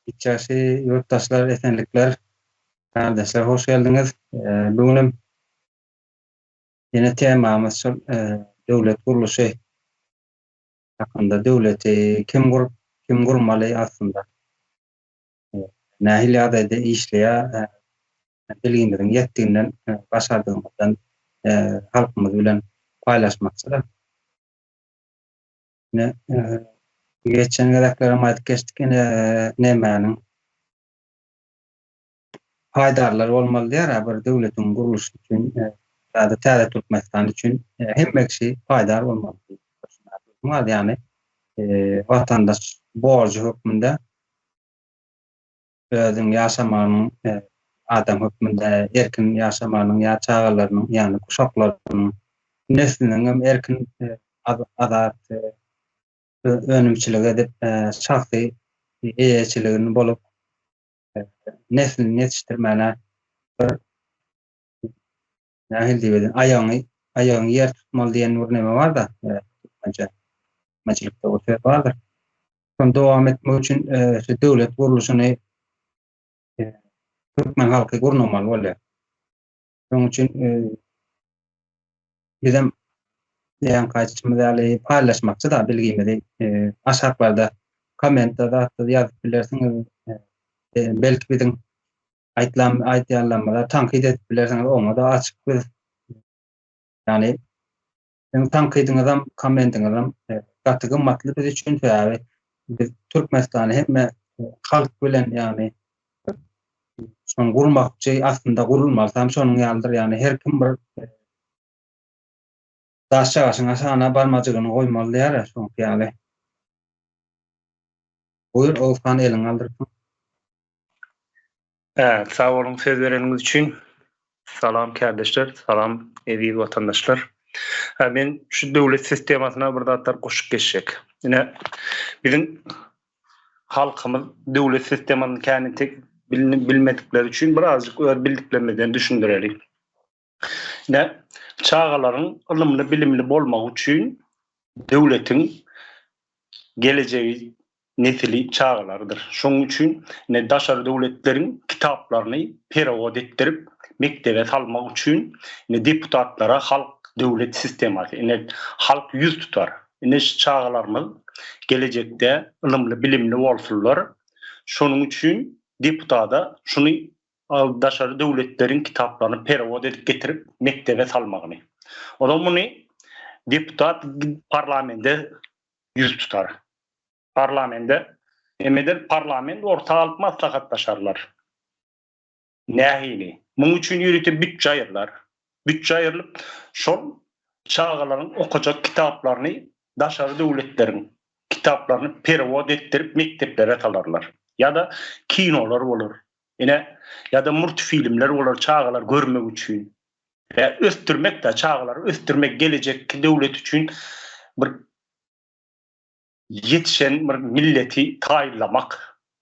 İçerisi yurttaşlar, esenlikler, kardeşler hoş geldiniz. Bugün yine temamız şu devlet kuruluşu hakkında devleti kim kurmalı aslında. Nähili adayda işleýä bilgiňizden ýetdiginden başardığımızdan halkymyz bilen paýlaşmakçylar. Ne geçen gereklerim aýdyp geçdik nämäniň faydarlary bolmaly diýär bir döwletiň guruluşy üçin ýa-da täze Türkmenistan üçin hemmekçi faydar bolmaly. Ýani vatandaş borcu hökmünde özüň ýaşamanyň adam hökmünde erkin ýaşamanyň ýa çağalarynyň ýani kuşaklarynyň nesliniň erkin azat önümçilik edip şahsy eýeçiligini bolup neslini yetiştirmene bir nähili diýelim aýagyny ýer tutmaly diýen bir näme bar da maçlykda o söz bardyr. Şonu dowam etmek üçin şu döwlet guruluşyny Türkmen halky gurulmaly bolýar. Şonuň üçin bizim ýan gaýtymyz ýaly paýlaşmakçy da bilgimizi aşaklarda kommentlarda ýazyp bilersiňiz. Belki bizim aýtýanlarymyza tankyd edip bilersiňiz, oňa da açyk biz. Yani tankydyňyzam, kommentiniňizam gaty gymmatly biz üçin täze. Biz Türkmenistany hemme halk bilen ýani şonu gurmakçy aslında gurulmaly. Tam şonuň ýalydyr ýani her kim bir daş çagaşyň aşagyna barmagyny goýmaly diýär şoň ýaly. Buyur Oğuzhan eliň aldyrsın. Evet, sağ olun söz vereniniz için. Salam kardeşler, salam evi vatandaşlar. Ben şu devlet sistemasına burada atar koşup geçecek. Yine bizim halkımız devlet sistemanın kendini tek bilmedikleri için birazcık bildiklerimizden düşündürelim. Yine çağaların ılımlı bilimli olmak için devletin geleceği nesili çağlarıdır. Şoň üçin ne daşary döwletlerin kitaplarını perewod etdirip mektebe salmak üçin ne deputatlara halk döwlet sistemasy, ne halk yüz tutar. Ne çağlarymyz gelecekde ılımly bilimli bolsunlar. Şonuň üçin deputada şunu daşary döwletlerin kitaplarını perewod edip getirip mektebe salmagyny. Odan bunu deputat parlamente yüz tutar. Parlament orta alıp maslahatlaşarlar. Nähili? Muň üçin ýürütip bütçe aýyrlar. Bütçe aýrylyp şol çağalaryň okajak kitaplaryny daşary döwletlerin kitaplaryny perewod etdirip mekteplere salarlar. Ýa-da kinolar bolar. Ýa-da multfilmler bolar çağalar görmek üçin. Ve östürmek de çağalar östürmek gelecek döwlet üçin bir yetişen bir milleti taýlamak,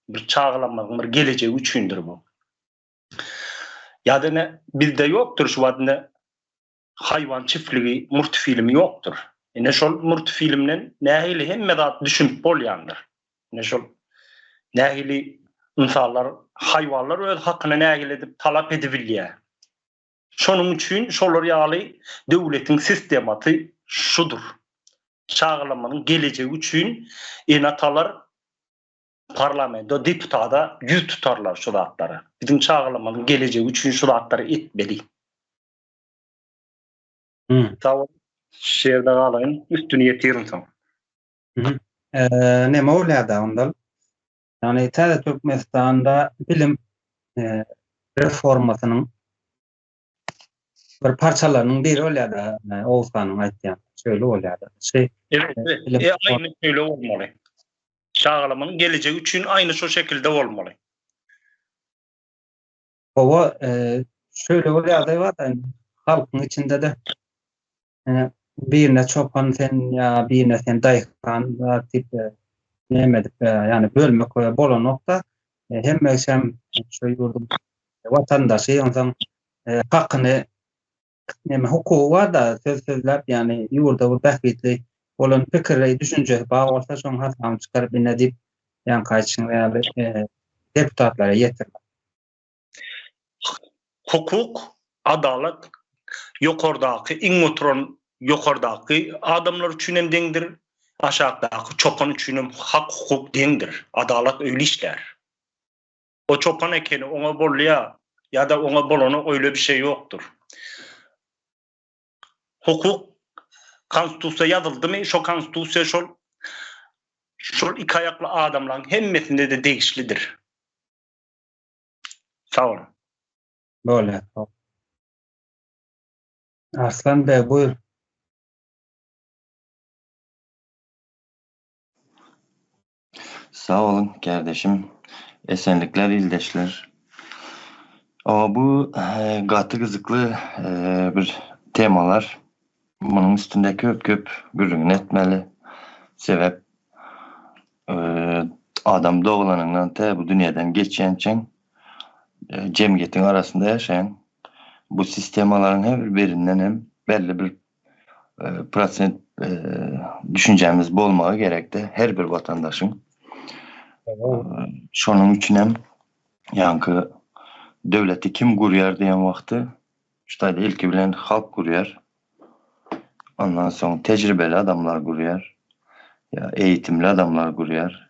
bir çağlamak, bir geleceği üçündür bu. Ýa-da ne bizde ýokdur şu wagtda hayvan çiftliği multfilmi ýokdur. Şol multfilmden nähili hemme zat düşünüp bolýandyr. Şol nähili insanlar, hayvanlar öz hakyny nähili edip talap edibilýär. Şonuň üçin şolar ýaly döwletiň sistematy şudur. Çağlamanyň geleceği üçin enatalar parlamento deputada yüz tutarlar şu zatlara. Bizim çağlamanyň geleceği üçin şu zatlary etmeli. Tamam. Şeýerde galayın, üstüni ýetirin soň. Näme bolýarda onda? Yani täze Türkmenistanda bilim reformasynyň bir parçalarynyň biri bolýarda Oğuzhanyň aýtýan şöyle bolýarda. Evet, aynı şöyle olmalı. Çağlamanyň geleceği üçin aynı şu şekilde olmalı. Owa şöyle bolýarda halkyň içinde de birine çopan sen ýa birine sen daýkan tip näme yani bölmek bolan nokta hemmesem şu ýurdum vatandaşy ondan hakyny näme hukuky bar da sözläp yani ýurda bu tähkitli bolan pikirleri düşünje bar bolsa şoň hasam çykaryp ine dip ýan gaýtşyň ýa deputatlara yetirmek. Hukuk, adalet ýokardaki iň oturan ýokardaki adamlar üçin hem deňdir. Aşağıdaki çopan üçin hem hak hukuk deňdir. Adalet öýle işler. O çopan ekeni ona bolýa ya da ona bolana öýle bir şey ýokdur. Hukuk konstitusiýa ýazyldymy, şo konstitusiýa şol iki ayaklı adamlaryň hemmesinde de degişlidir. Sağ olun. Böyle. Arslan Bey buyur. Sağ olun kardeşim. Esenlikler, ildeşler. Ama bu gatı gızıklı bir temalar. Bunun üstünde köp gürrüğün etmeli. Sebep adam doğulanından te bu dünyadan geçençen cemiyetin arasında yaşayan bu sistemaların her birinden hem belli bir prosent düşüncemiz bolmağı gerekti. Her bir vatandaşın. Şonun üçün hem yankı devleti kim gurýar diýen wagty şuýda ilki bilen halk gurýar. Ondan soň tejribeli adamlar gurýar. Ya eğitimli adamlar gurýar.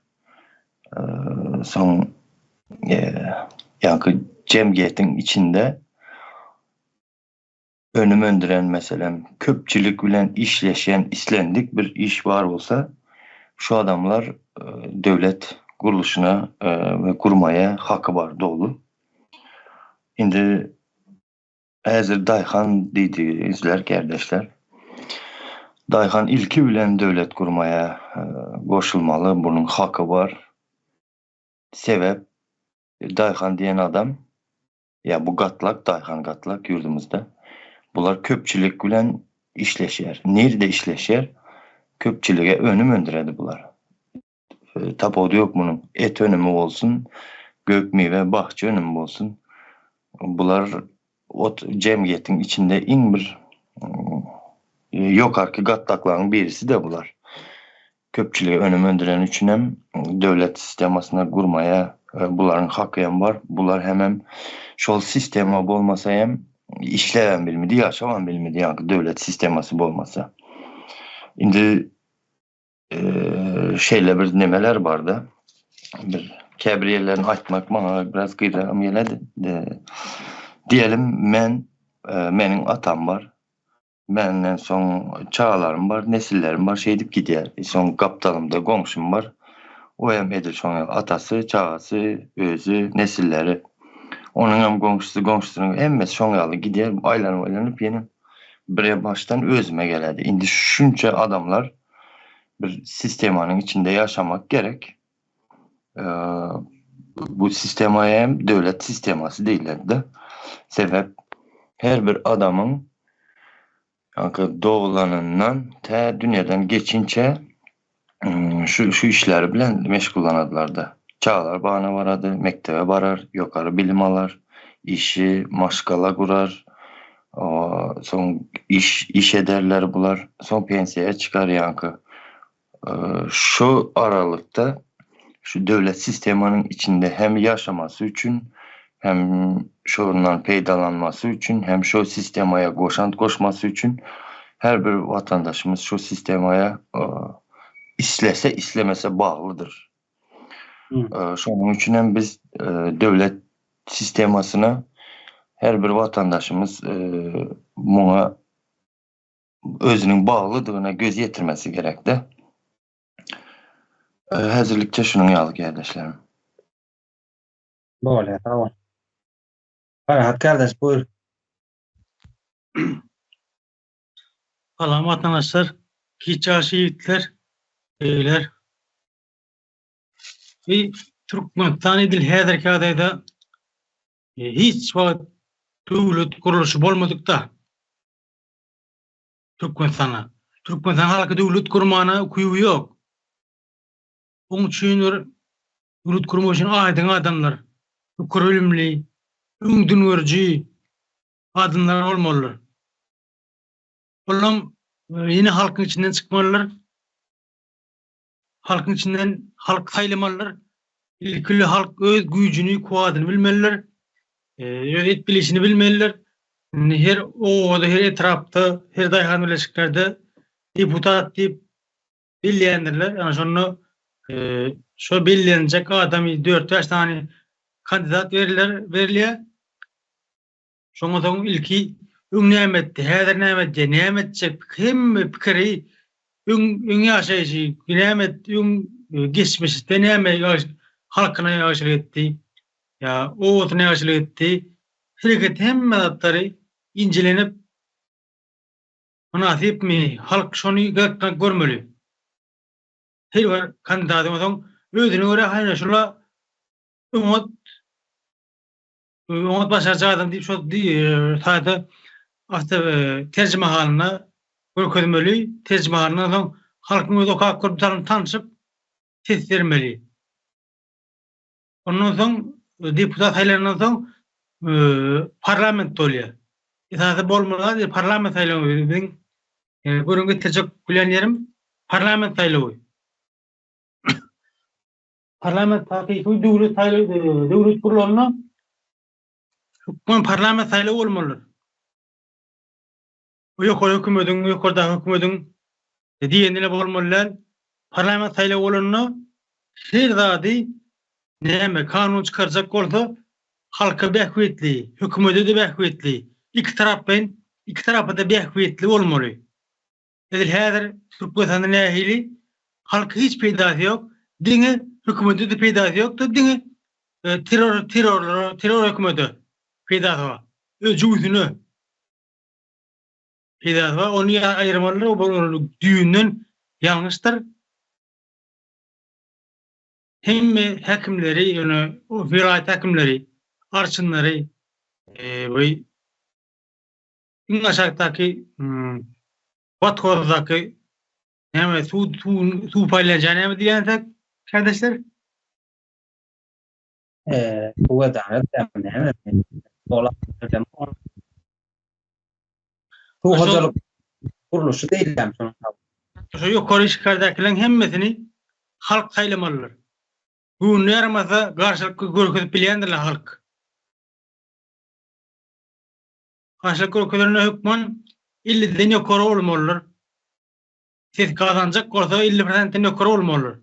Soň yankı cemgiýetiň içinde önüm öndüren meselem köpçilik bilen işleşen islendik bir iş var olsa şu adamlar devlet kuruluşuna ve kurmaya hakkı var dolu. Şimdi hazır Dayhan dediğinizler kardeşler. Dayhan ilki bilen devlet kurmaya koşulmalı. Bunun hakkı var. Sebep Dayhan diyen adam ya bu gatlak Dayhan gatlak yurdumuzda. Bunlar köpçülük bilen işleşer. Nerede işleşer? Köpçülüğe önüm öndüredi bunlar. Tapodu yok bunun. Et önümü olsun, gök meyve, bahçe önümü olsun. Bunlar cemiyetin içinde in bir yokarki gatlakların birisi de bunlar. Köpçülüğe önüm öndüren üçün hem devlet sistemasına kurmaya bunların hakkı hem var. Bunlar hemen şol sistema bolmasa hem işleyen bilmedi, yaşaman bilmedi. Yani devlet sisteması bolmasa. Şimdi şeyle bir nemeler vardı. Bir kebriyelerini açmak bana biraz gıydırım geledi. Diyelim menin atam var. Benden son çağlarım var, nesillerim var, şey deyip gidiyor. Son kaptalımda komşum var. O hem edir son atası, çağası, özü, nesilleri. Onun hem komşusunun emmesi son yalı gidiyor. Aylanıp yeni bir baştan özüme geledi. Şimdi şunca adamlar bir sistemanın içinde yaşamak gerek. Bu sistemaya hem devlet sisteması değiller de. Sebep her bir adamın doğulanından te dünyadan geçince şu işleri bilen meşgullanadılar da. Çağlar bağına varadı, mektebe barar, yukarı bilim alar, işi maşgala kurar, son iş ederler bular, son pensiyaya çıkar yankı. Şu aralıkta şu devlet sistemanın içinde hem yaşaması için hem şundan peydalanması için hem şu sistemaya koşması için her bir vatandaşımız şu sistemaya islese islemese bağlıdır. Şunun için hem biz devlet sistemasına her bir vatandaşımız buna özünün bağlılığına göz yetirmesi gerekti. Hazırlıkça şunun yalı kardeşlerim. Böyle tamam. Ferhat kardeş buyur. Salam vatandaşlar, kiçaşı yiğitler, beyler. Ve Türkmenistan edil häzirki adayda hiç vakit devlet kuruluşu bolmadıkda Türkmenistan halkı devlet kurmana kuyu yok. Onun için devlet kurma için aydın adamlar, ölümlü, ündün görücü adamlar olmalılar. Oğlum yine halkın içinden çıkmalılar. Halkın içinden halk saylamalılar. ilkili halk öz güýjüni, kuwadyny bilmeliler. Öz etbilişini bilmeliler. Her oada, her etrapda, her daýhan birleşiklerde deputat diýip bilýändirler. Ýani şonu şo bilýänjek adamy 4-5 tane kandidat berilýär. Şoňa soň ilki öň nämetdi, häzir nämetdi, nämetjek hemme pikiri öň ýaşaýjy, nämet öň geçmişde näme halkyna ýaşalyk etdi, ýa owatyna ýaşalyk etdi. Hereket hemme zatary injelenip münasip mi? Halk şonu görmeli. Her bir kandidatyň soň özüne göre haýna şula umut başarjak adam diýip şo taýda terjime halyna görkezmeli, terjime halyna soň halkyň öz okak grupdaryny tanyşyp ses bermeli. Ondan soň deputat saýlandan soň parlament bolýar. Esasy bolmaly, parlament saýlagy biziň görünge terjek bilen ýerim parlament saýlagy. Parlament hakyky döwlet saýlagy, döwlet kurulmalyna parlament saýlagy bolmaly. Ýokary hökümetiň, ýokardaky hökümetiň diýenine bolmalylar. Parlament saýlagy bolanyna her zady näme kanun çykarjak bolsa halka bähwetli, hökümete de bähwetli, iki tarapda da bähwetli bolmaly. Edil häzir Türkmenistan'da nähili halka hiç peýdasy ýok, diňe hökümete de peýdasy ýok, diňe terror hökümeti peýdasy bar. Özüňüzüne peýdasy bar, ony aýyrmalylar, o düýünden ýalňyşdyr. Hemme häkimleri, ýöne o vilayet häkimleri, arçynlary we iň aşagdaky Batgordaky näme suw paýlanjany näme diýensek, kardeşler? Bu adalet näme? Dolaşdyrjam. Bu hojalyk kuruluşy diýilýär şonuň. Şo ýokary şikayetçilerin hemmesini halk saýlamalylar. Bu näramasa garşylyk görkezip bilýändirler halk. Garşylyk görkezlerine hükmen 50'den ýokary bolmalylar. Siz kazanjak bolsa 50%'den ýokary bolmalylar.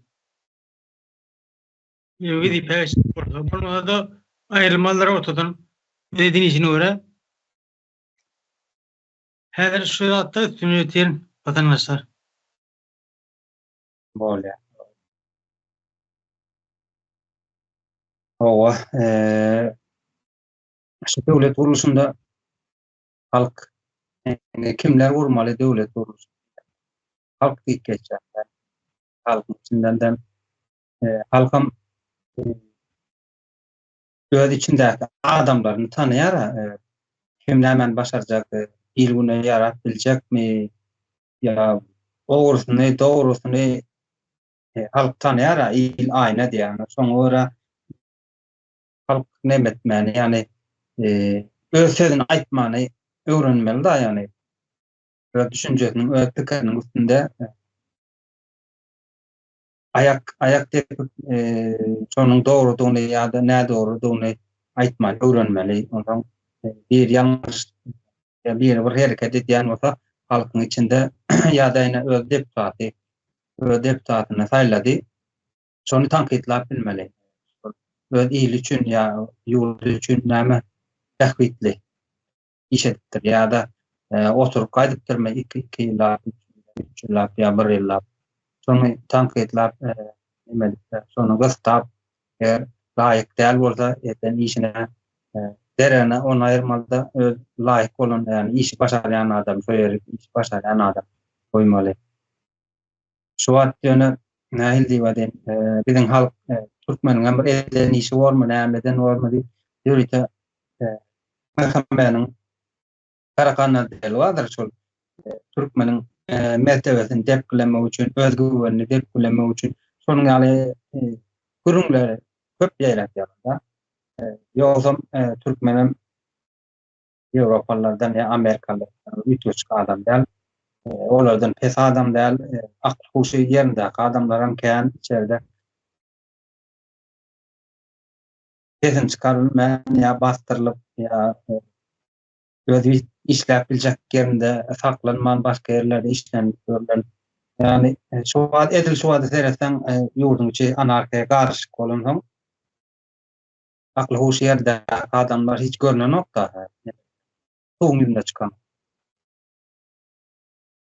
Ýögedi peş bolmasa da aýrylmalar ortadan edinişine göre. Häzir şu zatda üstüne ýeten vatandaşlar. Bolýar. Owa, şu döwlet guruluşunda halk kimler gurmaly döwlet guruluşy? Halk diýip geçer. Halkyň içinden de halkam öz içindäki adamlaryny tanýar, kim näme başarjak, ilgüne ýarat biljekmi, ýa dogrusyny halk tanýar, il aýna diýär. Şoňa görä halk nämetmäni, ýani öz sözüni aýtmany öwrenmeli da, ýani öz düşünjesiniň, öz pikiriniň üstünde ayak tepip şonuň dogrudygyny ýa-da nä dogrudygyny aýtmany öwrenmeli. Ondan bir ýalňyş ýa bir hereket edýän bolsa halkyň içinde ýa-da öz deputatyny saýlady, şonu tanqidlap bilmeli. Öz il üçin ýa ýurt üçin näme tähwitli iş edipdir ýa-da oturup gaýdypdyrmy 2 ýyllap, 3 ýyllap ýa 1 ýyllap. Şonu tanqidlap şonu gystap laýyk däl bolsa eten işine derene onu aýyrmalda öz laýyk bolan, ýani işi başarýan adam, şo ýeri iş başarýan adam goýmaly. Şu wagt ýöne nähil diýip biziň halk Türkmeniň bir eden işi bolmaly, nämeden bolmaly diýip merhametyň Karakanna delwadyr şol Türkmeniň mertebesini depkilemek üçin, öz güwenini depkilemek üçin şonuň ýaly gurumlary köp ýaratýarlar. Ýogsa Türkmenem Ýewropalardan ýa Amerikalardan ütüçk adam däl, olardan pes adam däl, akly huşy ýerindäki adamlaryň kän içeride sesin çıkarılmayan ya bastırılıp ya özü işläp biljek yerinde saklanman başka yerlerde işlenip görülen. Yani şu edil şu wagt seresen ýurdun içi anarkiýa garşyk bolansoň akly hoş ýerde adamlar hiç görnenok da soňun ýüzüne çykan.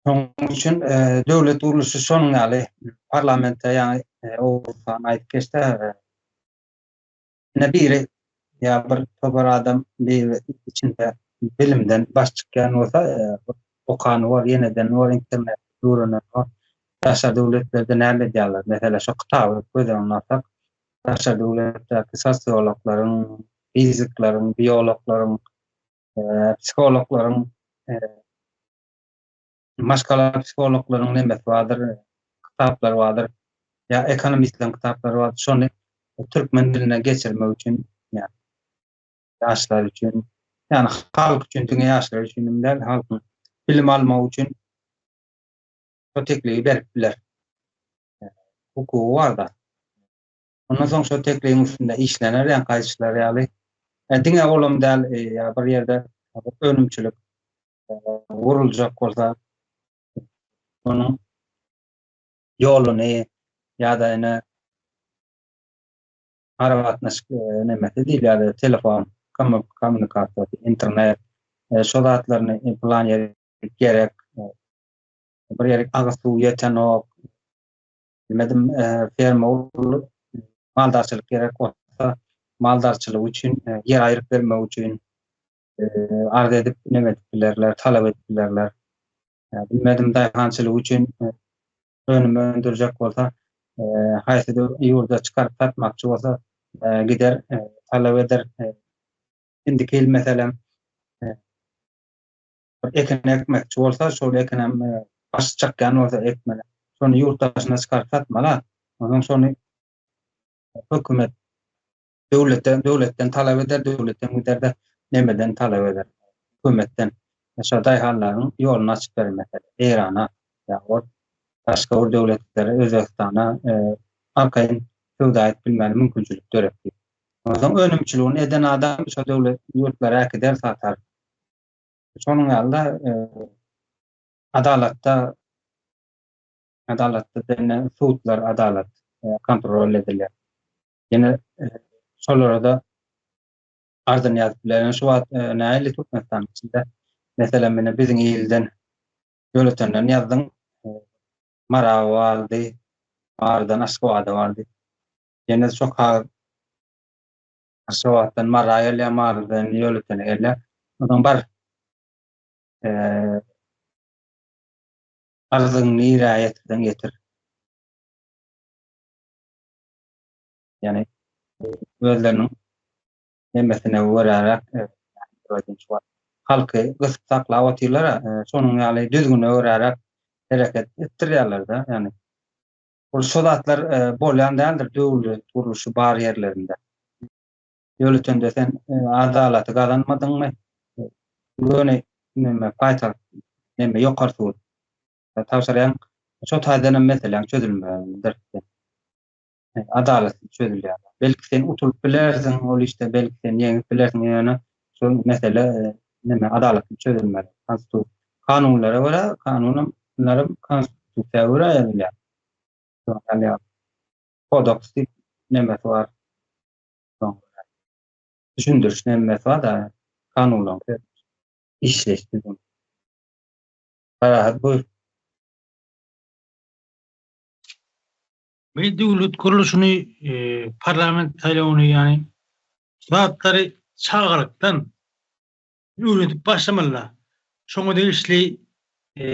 Şonuň üçin döwlet uruluşy şonuň ýaly parlamentde ýani Owsan aýdyp geçdi. Ne biri ya bir tobar adam bir içinde bilimden baş çykan bolsa okan var ýeneden var internet duruna var. Taşa döwletlerde näme diýerler? Mesela şu kitaby gözden anlatak. Taşa döwletlerde sosiologlaryň, fiziklaryň, biologlaryň, psikologlaryň, başga psikologlaryň näme bardyr? Kitaplar bardyr. Ya ekonomistlerin kitapları bardyr. Şonu türkmen diline geçirmek üçin yani yaşlar üçin yani halk üçin dünya yaşlar üçin halkın bilim almak üçin ötekliği beripdiler. Hukuku var da. Ondan soň şu ötekliğin üstünde işlener ýa gaýşylar ýaly. Diňe olam däl ýa bir ýerde önümçülük guruljak bolsa onuň ýoluny ýa-da ene arabatnaşyk nemeti diýil ýa-da telefon, kommunikasiýa, internet, şol zatlaryny plan ýerip gerek. Bir ýere agyr suw ýetenok, bilmedim ferma maldarçylyk gerek bolsa, maldarçylyk üçin ýer aýryp bermek üçin arz edip neme diýerler, talap etdilerler. Bilmedim daýhançylyk üçin önüme öndürjek bolsa, haýsy ýurda çykaryp satmakçy bolsa, gider talap eder. Indiki meselem eken ekmekçi bolsa, şol ekenem baş çakkan bolsa ekmele. Şonu ýurtdaşyna çykaryp satmalar. Onuň şonu hökümet döwletden talap eder, döwletden giderde nemeden talap eder. Hökümetden şo daýhanlaryň ýoluna açyp bermek. Erana ýa-da başga bir döwletlere, Özbekistana arkaýyn söwda edip bilmeli mümkinçilik dörekdir. Onuň önümçiligini eden adam şo döwlet ýurtlara gider satar. Şonuň ýalda adalatda dene suwtlar adalat kontrol edilir. Ýene şolara da ardan ýazyp bilen şu wagt näli Türkmenistan içinde mesela mene biziň ýyldan döwletlerden ýazdyň mara bardy, ardan aşgawada bardy. Ýene çok aşgawatdan mara ýaly mardan ýöletden ýaly. Onuň bar arzyny ýaýetden getir. Yani özlerinin nemesine öğrenerek halkı kısıp saklap atıyorlar. Sonun ýaly düzgün öğrenerek hareket ettirýärler da. Yani bu şolatlar bolýan däldir döwlet guruluşy bar ýerlerinde. Ýöletden desen adalaty kazanmadyňmy? Böyle neme paýta neme ýokary suwut. Tawşaryan şo taýdan meselen çözülmeýär. Adalet çözülýär. Belki sen uturup bilersin, ol işte belki sen ýeňip bilersin ýöne şu mesele neme adalet çözülmeli. Kanunlara göre kanunlara konstitusiýa göre ýazylýar. Yani kodeks nemesi var. Düşündürüş nemesi var da kanunlar işleştirdim. Parahat bu. Bir döwlet guruluşyny parlament taýlanyny ýani zatları çağırykdan ýöretip başlamalylar. Şoňa da işli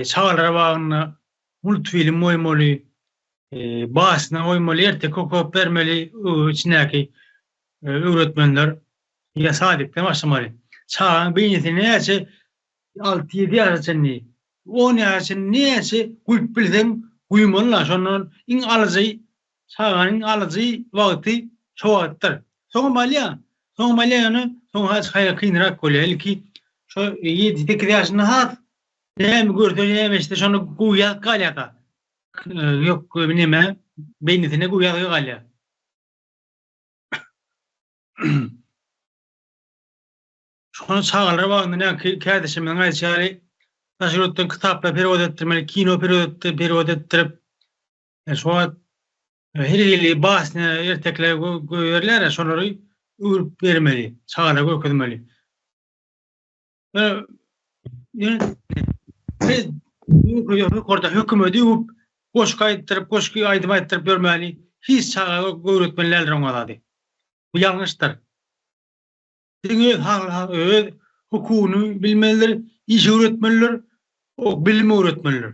çağalara bagyna multfilm moýmaly, basyna oýmaly, erte kokop bermeli içindäki öwretmenler ýasadykdan başlamaly. Çağın beýnetine näçe 6-7 ýaşaçyny, 10 ýaşaçyny näçe guýup bilseň guýmalylar. Şonun iň alyjy çağanyň alyjy wagty şo wagtdyr. Soňa malýany soňa haýa kynrak bolýar ki şo 7-8 ýaşyny hat näme görýär işte şonu guýa galýa. Ýok neme beýnetine guýa galýa. Şonu çağalar bagynda näki kädişimiň aýtjary taşyrotdan kitaplar perewod etdirmeli, kino perewod etdirip şu her ýyly bahsine ertekler göýerler, şolary öwrüp bermeli, çağalar gökdürmeli. Orada hökümeti öwrüp goşky aýtdyryp, goşky aýdyp aýtdyryp bermeli. Hiç çağa göwretmeler oňalady. Bu ýalňyşdyr. Diňe öz hukukyny bilmeliler, iş öwretmeliler, o bilimi öwretmeliler.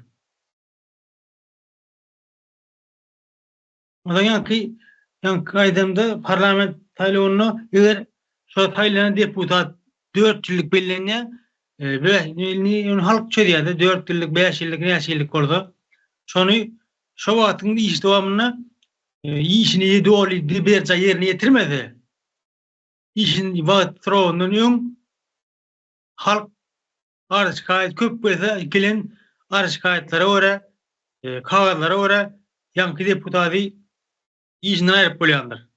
Odan ýa-ki aýdymda parlament taýlanyny eger şu taýlanan deputat 4 ýyllyk bellenýär, ony halk çöýýärdi, 4 ýyllyk, 5 ýyllyk, näçe ýyllyk bolsa, şonu şu wagtyň iş dowamyna işini dowly berja ýerine ýetirmedi. İşin wagt sorawynyň halk arşykaýat köp bolsa gelen arşykaýatlary görä, kagazlara görä ýa-ki deputaty işinden aýryp bolýandyr.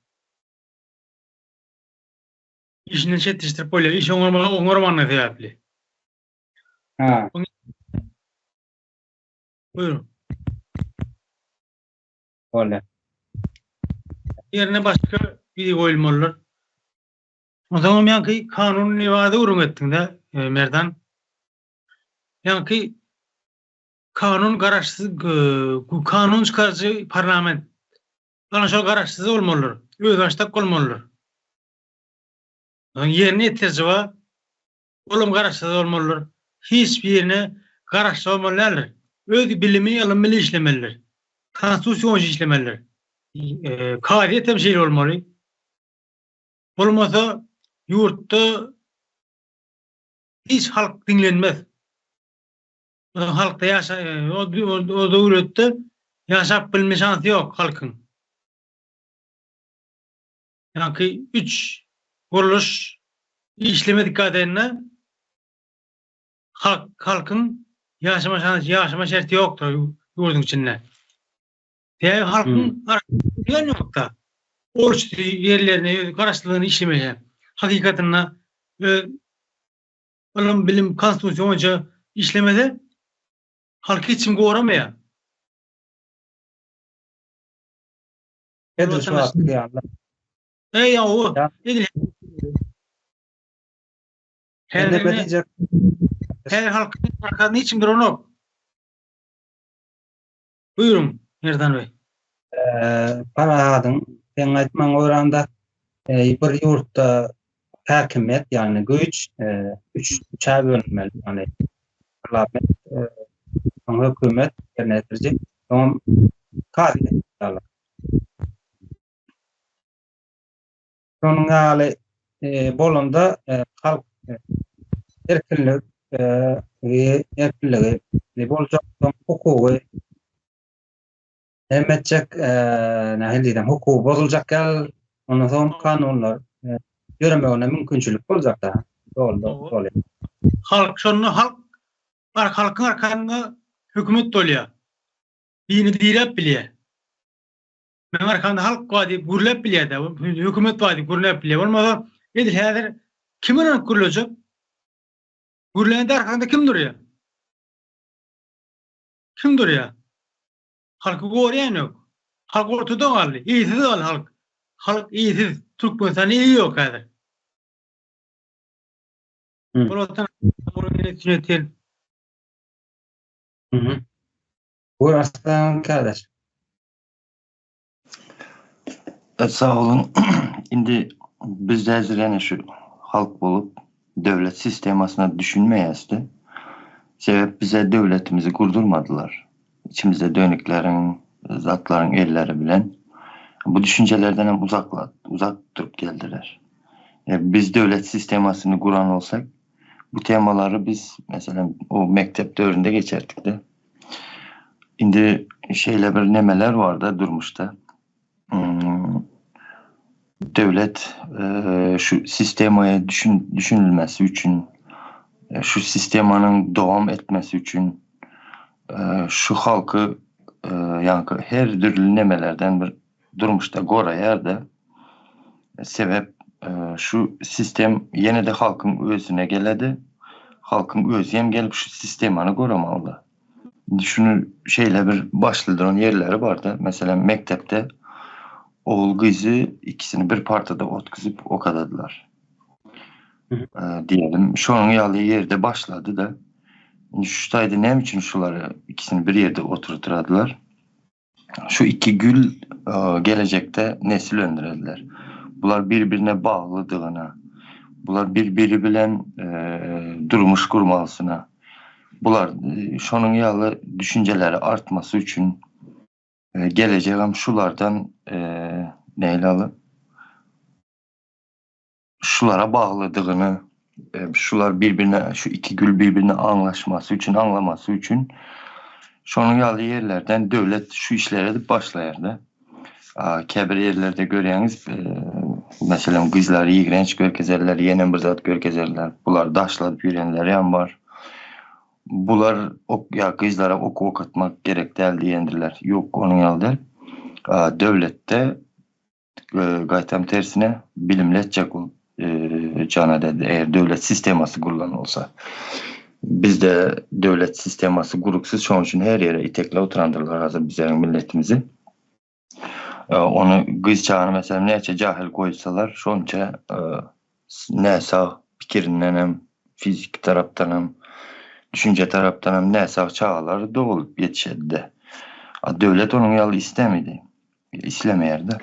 İşini çetişdirip bolýar, iş oňarmanyna sebäpli. Ha. Buyurun. Öyle. Yerine başka biri koyulmalılar. O zaman ýa-ki kanun ivade urun etdiňde Merdan. Ýa-ki kanun garaşsyz, kanun çykarjy parlament. Ana şol garaşsyz bolmalylar. Öz başda bolmalylar. Yerine ýetirjek olum garaşsyz bolmalylar. Hiç bir ýerine garaşsyz bolmalylar. Öz bilimi ýalymly işlemeliler. Konstitusiýon işlemeliler. Kadi temsil olmaly. Bolmasa ýurtda hiç halk dinlenmez. Halkda o döwletde ýaşap bilme şansy ýok halkyň. Ýa-ki 3 guruluş işlemedik adayına halkyň ýaşama şansy, ýaşama şerti ýokdur ýurdun içinde. Diýär halkyň ýan ýokda. Orç yerlerini, garaşlygyny işlemeýär. Hakykatynda olam bilim konstitusiýonca işlemede halky içim goramaýar. Edil şu wagtda ýa-da. O edil. Her halkyň arkasyny içimdir onu. Buyurun Merdan Bey. Paradyň sen aýtmaň oranda bir ýurtda häkimet ýani güç 3-a bölünmeli. Ýani parlament, hökümet ýerine ýetirjek. Soň kady ýalar. Şonuň ýaly bolanda halk erkinlik erkinligi boljak, hukuky emmetjek nähili diýdim, hukuky bozuljak gal, ondan soň kanunlar ýöremegine mümkinçilik boljak da. Dol. Halk şonu halkyň arkasynda hökümet bolýar. Dini direp bilýär. Men arkanda halk wadi gürlep bilýär da, hökümet wadi gürlep bilýär. Bolmasa edil häzir kim bilen gürlejek? Gürlende arkanda kim durýar? Kim durýar? Halky görýän ýok. Halk ortada galdy. Ýygyz gal halk. Halk ýygyz türkmensany ýok häzir. Bolatan bunu Bu aslan kardeş. Sağ olun. Indi biz de şu halk bolup devlet sistemasyna düşünmeýäsdi. Sebep bize devletimizi kurdurmadılar. İçimizde dönüklerin, zatların elleri bilen bu düşüncelerden hem uzak durup geldiler. Biz devlet sistemasını kuran olsak bu temaları biz mesela o mektep dövründe geçerdik de. Indi şeyle bir nemeler var da durmuşta. Devlet şu sistemaya düşünülmesi için, şu sistemanın devam etmesi için şu halkı yani her türlü nemelerden bir durmuşta goraýar da sebep şu sistem yine de halkın özüne geledi. Halkın özü hem gelip şu sistemini koramalı. Şunu şeyle bir başladıran yerleri vardı. Mesela mektepte oğul kızı ikisini bir partada otkızıp okadadılar. Diyelim. Şunun yalı yerde başladı da şuhtaydı ne için şuları ikisini bir yerde oturturadılar. Şu iki gül gelecekte nesil öndürediler. Bunlar birbirine bağladığına, bunlar birbiri bilen durmuş kurmalısına, bunlar şunun yalı düşünceleri artması için geleceğim şulardan neyle alıp şulara bağladığını, şular birbirine, şu iki gül birbirine anlaşması için, anlaması için şunun yalı yerlerden devlet şu işlere de başlayardı. Kəbir yerlerde görüyorsunuz, mesela kızlar iğrenç görkezerler, yenen bir zat görkezerler. Bunlar daşladıp yürüyenler yan var. Bunlar ya kızlara ok atmak gerek değil diyendirler. Yok onun yalı değil. Devlette gaytam tersine bilimletecek cana dedi. Eğer devlet sisteması kurulan olsa. Bizde devlet sisteması kuruksuz. Şunun için her yere itekle oturandırırlar hazır bizlerin milletimizi. Onu kız çağını mesela neyse cahil koysalar şonca neyse fikirinden hem fizik taraftan hem düşünce taraftan hem neyse çağları doğulup yetişedi. Devlet onun yalı istemedi. İslemeyerdi.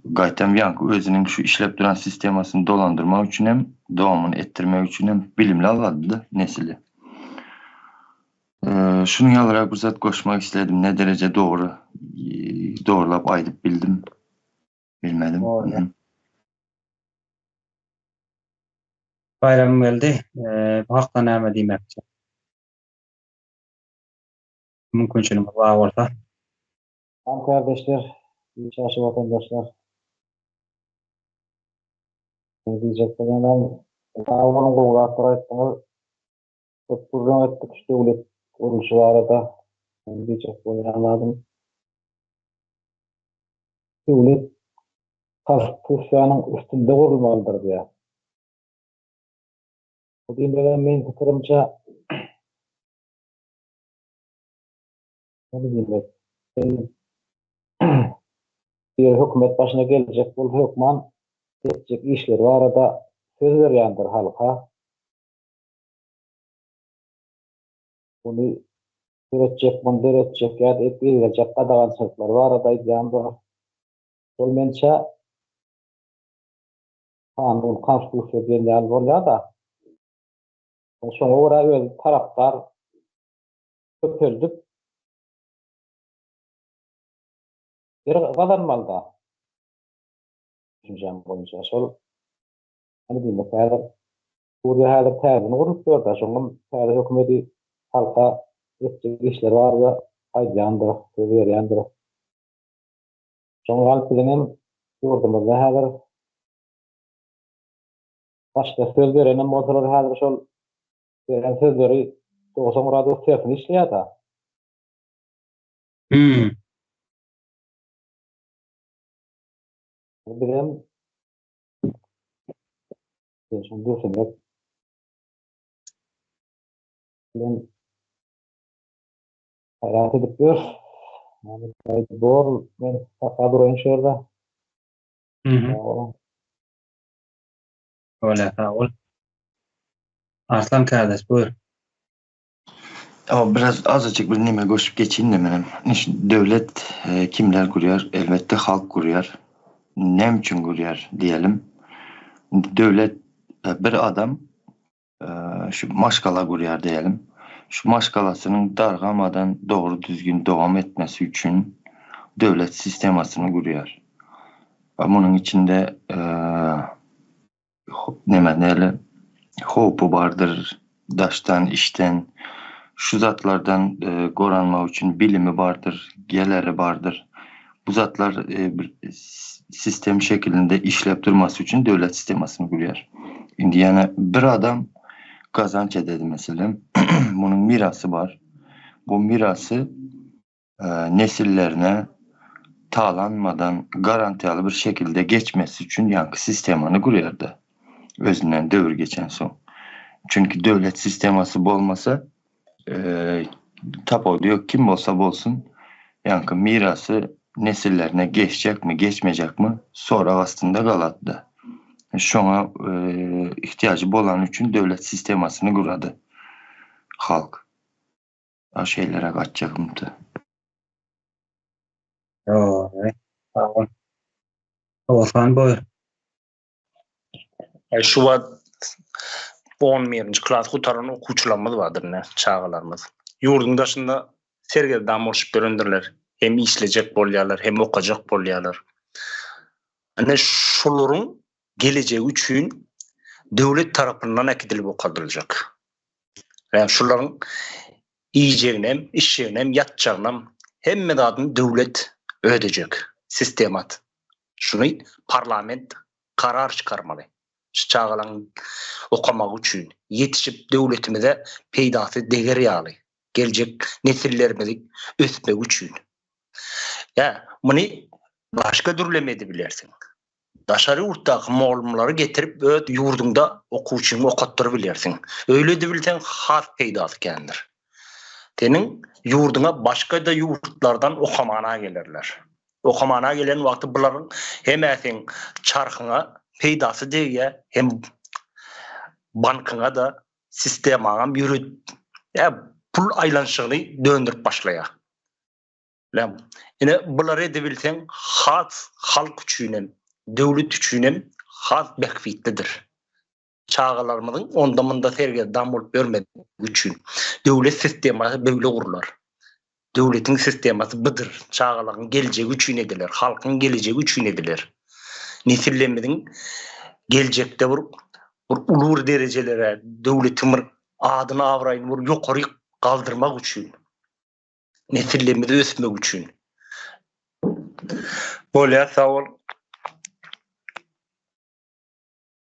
Gaytem yankı özünün şu işlep duran sistemasını dolandırmak için hem doğumunu ettirmek için hem bilimle aladı nesili. Şunu yalarak uzat koşmak istedim. Ne derece doğrulap aydıp bildim. Bilmedim. Bayram geldi. Bu hakta näme diýmekçi? Mümkinçiligimiz var bolsa. Tamam kardeşler, çarşı vatandaşlar. Ne diyeceklerim ben? Onun kuvvetleri ayttığımı çok uzun ettik işte devlet kuruluşu arada. Ne diyecek bunu anladım. Devlet Konstitusiyanın üstünde kurulmalıdır diye. Bu diyeyim benim fikrimce ne diyeyim bir hükümet başına gelecek, bu hükman edecek işler var arada söz veriyandır halka. Bunu üretecek, bunu üretecek ya da edilecek kadansızlıklar var arada iddiandır. Olmençe kanun, konstitusiya diyenler oluyor da sonra oraya taraftar köpüldüp bir kazanmalıda. Düşüncem boyunca sol hani diyeyim ki Suriye hazır terzini kurup da sonra hazır hükümeti halka edecek işler var ve aydandır, söz veriyandır. Sonra halkının yurdumuzda hazır başka söz verenin motorları hazır sol veren sözleri 90 gradus tersini işliyor da. Bilem şimdi düşünmek bilem hayat edip diyor. Yani bol ben kadro inşallah. Öyle sağ ol. Arslan kardeş buyur. Ama biraz azıcık bir nime koşup geçeyim de benim. Devlet kimler kuruyor? Elbette halk kuruyor. Ne için kuruyor diyelim. Devlet bir adam şu maşkala kuruyor diyelim. Şu maşkalasının dargamadan doğru düzgün devam etmesi için devlet sistemasını kuruyor. Bunun içinde hopu vardır, daştan, işten, şu zatlardan koranmak için bilimi vardır, geleri vardır. Bu zatlar bir sistem şeklinde işlep durması için devlet sistemasını kuruyor. Şimdi yani bir adam kazanç ededi mesela. Bunun mirası var. Bu mirası nesillerine tağlanmadan garantiyalı bir şekilde geçmesi için yankı sistemini kurardı. Özünden dövür geçen son. Çünkü devlet sisteması bolmasa tapo diyor kim olsa bolsun yankı mirası nesillerine geçecek mi geçmeyecek mi sonra aslında galatdı. Şuna ihtiyacı bolan için devlet sistemasını kuradı. Halk. O şeylere kaçacaktı. Doğru. Tamam. Oğuzhan buyur. Şu var 11-nji klas gutaran okuwçylarymyz bardyr ne çağalarymyz. Ýurdun daşynda sergel damyşyp görendirler. Hem işlejek bolýarlar, hem okajak bolýarlar. Ana şolaryň geleceği üçin döwlet tarapyndan ekidilip okadyljak. Yani şolaryň iýjeginem, işjeginem, ýatjagynam hemme dadyny döwlet ödejek sistemat. Şuny parlament karar çykarmaly. Şu çağalaryň okamak üçin ýetişip döwletimize peýdasy deger ýaly. Geljek nesillerimizi ösmek üçin. Ya, muny başga dürlemedi bilersiň. Daşary urtdaky molumlary getirip öz ýurdunda okuwçyny okatdyryp bilersiň. Öyle de bilsen has peýdasy kendir. Tenin ýurduňa başga da ýurtlardan okamana gelirler. Okamana gelen wagty bularyň hemäsiň çarkyňa peýdasy diýe hem bankyňa da sistemaga ýürüt. Ya pul aýlanşygyny döndürip başlaýar. Lan ine bular ede bilsen has halk üçin, döwlet üçin has bekfitlidir. Çağalarymyzyň onda munda serge dam bolup görmedi üçin döwlet sistemasy böyle gurulur. Döwletiň sistemasy budur. Çağalaryň geljegi üçin ediler, halkyň geljegi üçin ediler. Nesillerimiziň geljekde bir ulur derejelere döwletiň adyny awraýyn bir ýokary galdyrmak üçin. Nesillerimizi ösmek üçin. Bolýar sağ ol.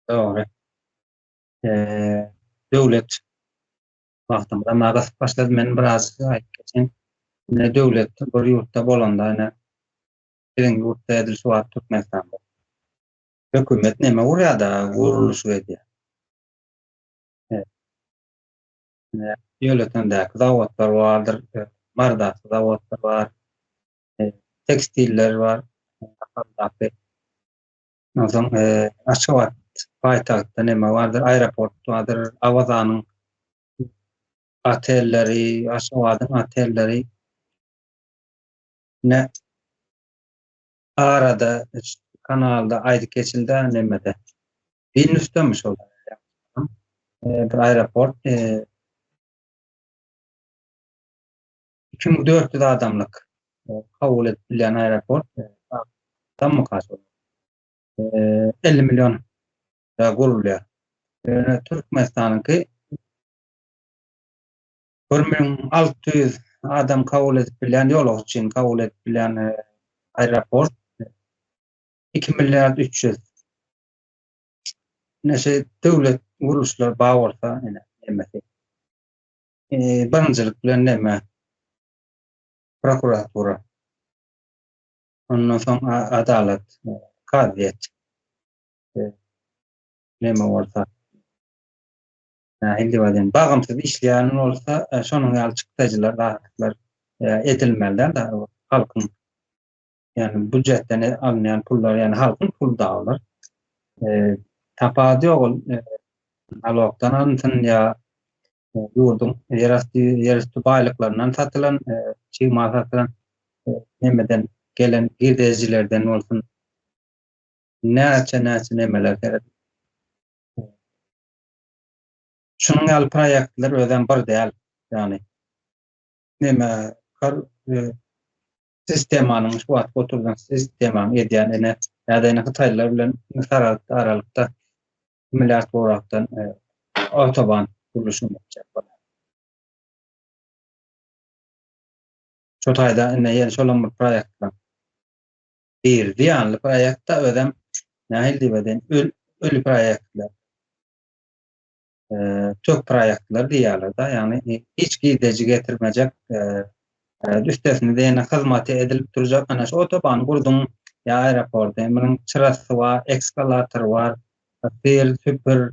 Doğru. Döwlet wagtymda magas başlady men biraz aýtdyň. Ne döwlet bir ýurtda bolanda ene bilen ýurtda edil suwat tutmasam. Hökümet näme urýarda guruluş edýär. Ýöletendäki zawodlar bardyr, mardaky zawodlar bar, tekstiller bar. Nazam Aşgabat paýtagtda näme bardyr? Aeroport bardyr, awazanyň otelleri, Aşgabatyň otelleri ne arada kanalda aýdy geçildi nämede. Bir üstömüş olar. Bir aeroport 2400 adamlyk kabul edilen aeroport tam mukasy 50 milyon da gurulýar. Türkmenistanyňky 1600 adam kabul edip bilen ýolak üçin kabul edip bilen aeroport 2 milyard 300. Näşe döwlet guruluşlar bagorsa ene emesi. Bankçylyk bilen näme? Prokuratura. Ondan soň adalet, kadyet. Näme bolsa. Hildi waden bagymsyz işleýän bolsa, şonuň alçykdagylar, rahatlar edilmeliler da halkyň yani budjetden alınýan pullar yani halkyň pulu dağılır. Tapady ol alokdan alıntyn ya ýurdun yerüstü baýlyklaryndan satylan çyma satylan nemeden gelen girdejilerden bolsun näçe nemeler gerek. Şunun ýaly proýektler özem bir däl yani neme sistemanyň şu wagt oturgan sistemanyň edýän ene ýa-da Hytaýlar bilen aralykda milyard borakdan otoban kuruluşyny yapjak. Şu taýda ene ýene şolan bir proýektler. Bir ýanly proýektda özem nähil diýeden ölü proýektler. Çok proýektler diýerler da yani hiç gideji getirmejek üstesinde de ýene hyzmat edilip durjak ana şu otoban gurdum ya aeroport emrin çyrasy var, eskalator var, tel süper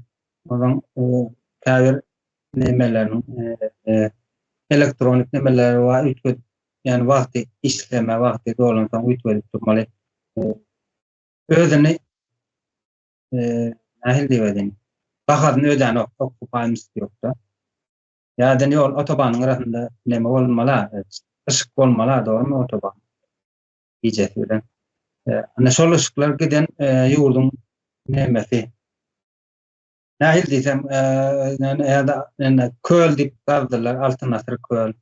onun käbir nemelerin elektronik nemeleri var, ütgüt yani wagty işleme wagty dolansan ütgüt tutmaly. Özüni nähil diýedim. Bahadyn öden okupaymış ýokda. Ýa-da ýol otobanyň arasynda neme bolmaly, ışık bolmaly, dogrymy otoban. Ýeje bilen. Ana şol ışıklar giden ýurdun nemesi. Nähil diýsem, ýa-da köl diýip gazdylar, alternatör köl.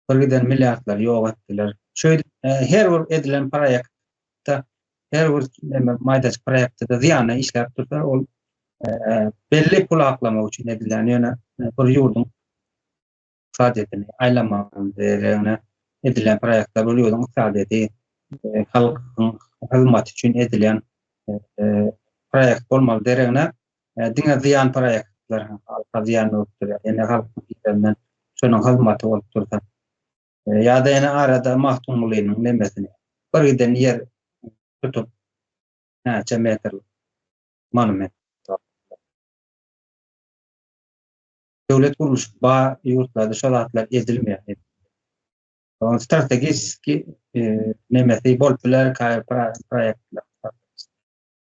Bir giden milliardlar ýok etdiler. Şöyle her bir edilen proýektde, her bir maýdaç proýektde ziýana işläp dursa, ol belli pul aklamak üçin edilen ýöne bir ýurdun iqtisadiyetini aýlamagyň derine edilen proýektler bir ýurdun iqtisadiyeti halkyň hyzmaty üçin edilen proýekt bolmaly derine diňe ziýan proýektler halka ziýan bolupdyr. Ýani halkyň ýerlerinden şonuň hyzmaty bolup dursa. Ýa-da ýene arada mahtumlygynyň nemesini bir giden ýer tutup näçe metr monument. Döwlet guruluş ba ýurtlarda şolatlar edilmeýär. Onun strategik nemesi bolup biler, proýektler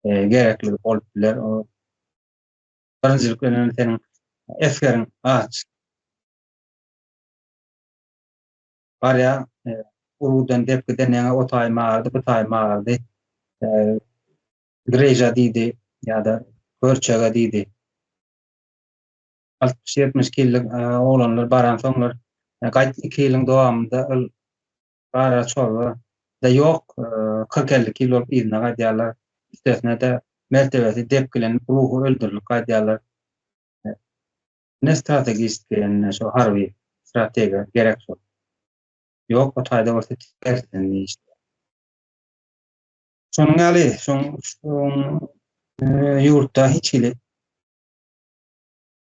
gerekli bolup biler. Birinjilik bilen senin eskerin aç. Var ya, urudan dep giden ýa-da otaýmagy, bu taýmagy, greja diýdi, ýa-da körçege diýdi. 60-70 killik oglanlar baran soňlar gaýt 2 ýylyň dowamında bara çorba da ýok 40-50 kilo bolup ýylyna gaýdýarlar. Üstesine de mertebesi depkilenip ruhu öldürilip gaýdýarlar. Ne stratejist diýen şu harby strategiýa gerek şol. Ýok, o taýda bolsa tersin diýişdi. Şonuň ýaly, ýurtda hiç hili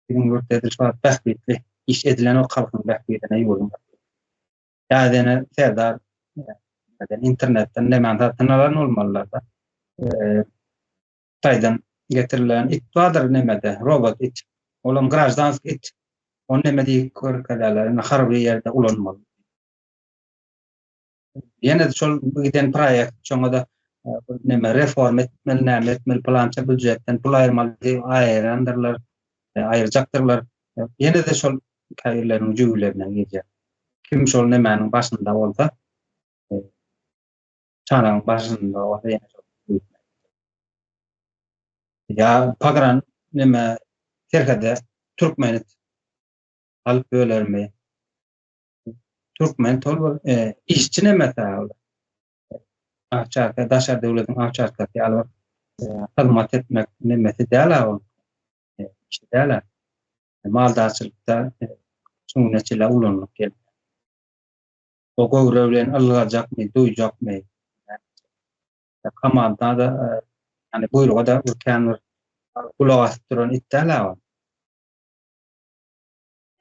bizim ýurtda edilýän bähbetli iş edilen o halkyň bähbetine ýurdum. Ýa-da serdar internetden näme satanalan bolmalylar da. Taýdan getirilen it badyr nemede, robot it, olam grajdansk it, on neme diýip körkälerler, harby ýerde ulanmaly. Ýene de şol giden proýekt şoňa da neme reform etmeli, näme etmeli, plança büdjetden pul aýyrmaly diýip aýyrandyrlar, aýyrjaktyrlar. Ýene de şol käýerleriň jüýlerine gidýär. Kim şol nemäniň başynda bolsa, çanaň başynda bolsa ýene şol. Ya pagran neme terkede Türkmenet alıp bölermi? Türkmen tol işçi nemesi ahçarka, daşar devletin ahçarkası alıp hyzmat etmek nemesi däl o. İşte däl. Maldaçylykda suňnaçyla ulanmak geldi. O gowrewlen alacakmy, duýjakmy? Kamanda da yani buyruğa da ürkän kulak asyp duran itdäl o.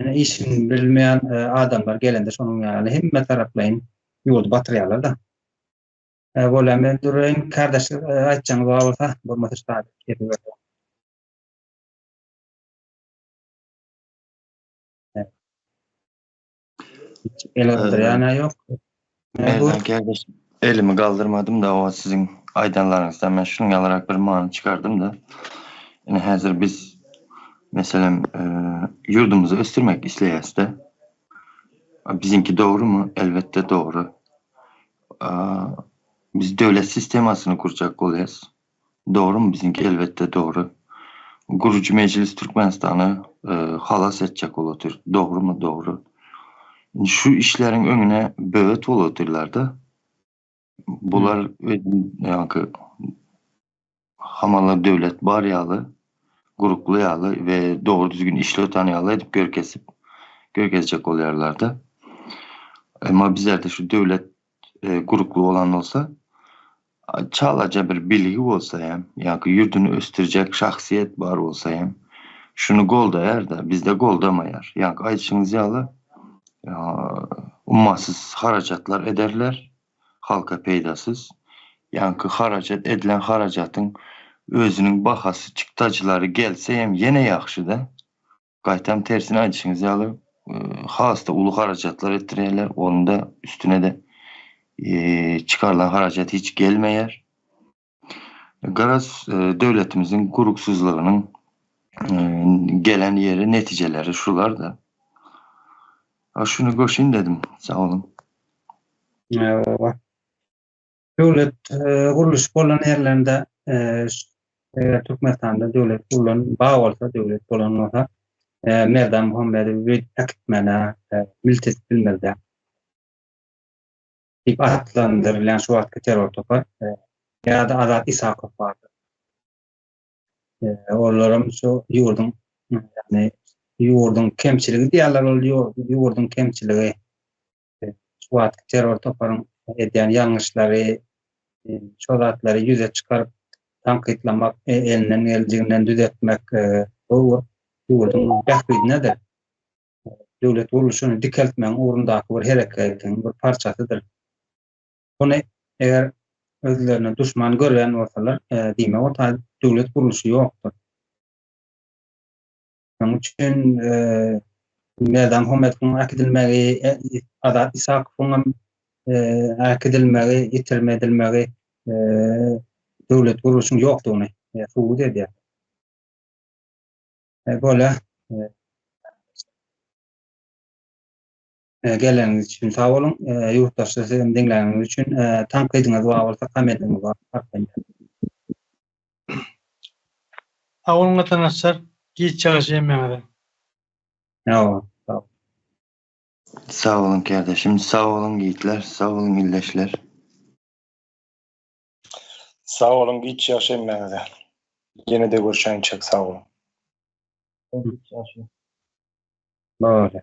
Yani işin bilmeyen adamlar gelende şonuň ýaly hemme taraplaryň ýoldy batyrýarlar da. Bolam men durayın kardeş aýtjaňyz bolsa bolmasa şahit edip berdi. Ýa-da ýok. Ben kardeş elimi kaldırmadım da o sizin aydanlarınızdan ben şunu alarak bir mani çıkardım da. Yani hazır biz mesela yurdumuzu östürmek isteýäs de. Bizimki doğru mu? Elbette doğru. Biz devlet sistemasını kuracak bolýas. Doğru mu? Bizimki elbette doğru. Gurucu Meclis Türkmenistan'ı halas etjek boladyr. Doğru mu? Doğru. Şu işlerin önüne böğüt bolotyrlar da. Bular yani hamalar devlet baryalı, gurukluyalı ve doğru düzgün işle tanıyalı edip görkezecek bolýarlar da. Ama bizlerde şu devlet guruklu olan olsa çalaca bir bilgi olsa yani yurdunu östürecek şahsiyet var olsa şunu gol dayar da bizde gol damayar. Yani ayçyňyz ýaly ummatsız haracatlar ederler. Halka peydasız. Yankı haracat edilen haracatın özünün bahası çıktacıları gelse hem yine yaxşı da. Qaytam tersine açışınız yalı. Hasta ulu haracatlar ettirerler. Onun da üstüne de çıkarılan haracat hiç gelmeyer. Garaz devletimizin kuruksuzluğunun gelen yeri neticeleri şular da. Şunu koşayım dedim. Sağ olun. Devlet kuruluş bolan yerlerinde Türkmenistan'da devlet bolan bağ olsa, devlet bolan olsa Merdan Muhammed'i akitmene miltet bilmerde dip atlandırılan şu vakitte terör topar ya da Azat İsakov vardı. Onların şu yurdun yani yurdun kemçiligi diyorlar oluyor. Yurdun kemçiligi şu vakitte terör toparın eden yanlışları çoğatları yüze çıkarıp tankitlamak, elinden elciğinden düzeltmek o yurdun bakıydı nedir? Devlet kuruluşunu dikeltmenin uğrundaki bir hareketin bir parçasıdır. Bunu eğer özlerine düşman gören olsalar dime o tarz devlet kuruluşu yoktur. Onun için Merdan Muhammed'in akidilmeyi, Azat İsakov'un akidilmeyi, yitirme edilmeyi devlet kuruluşunun yoktuğunu suud ediyor. Böyle geleniz için sağ olun. Yurttaşlar sizin dinleyeniniz için tanqidiniz varsa komentiniz var. Sağ olun vatandaşlar. Geç çalışayım ben. Sağ olun. Sağ olun kardeşim. Sağ olun yiğitler. Sağ olun milleşler. Sağ olun, hiç yaşayın beni de. Yine de görüşen çok sağ olun. Böyle.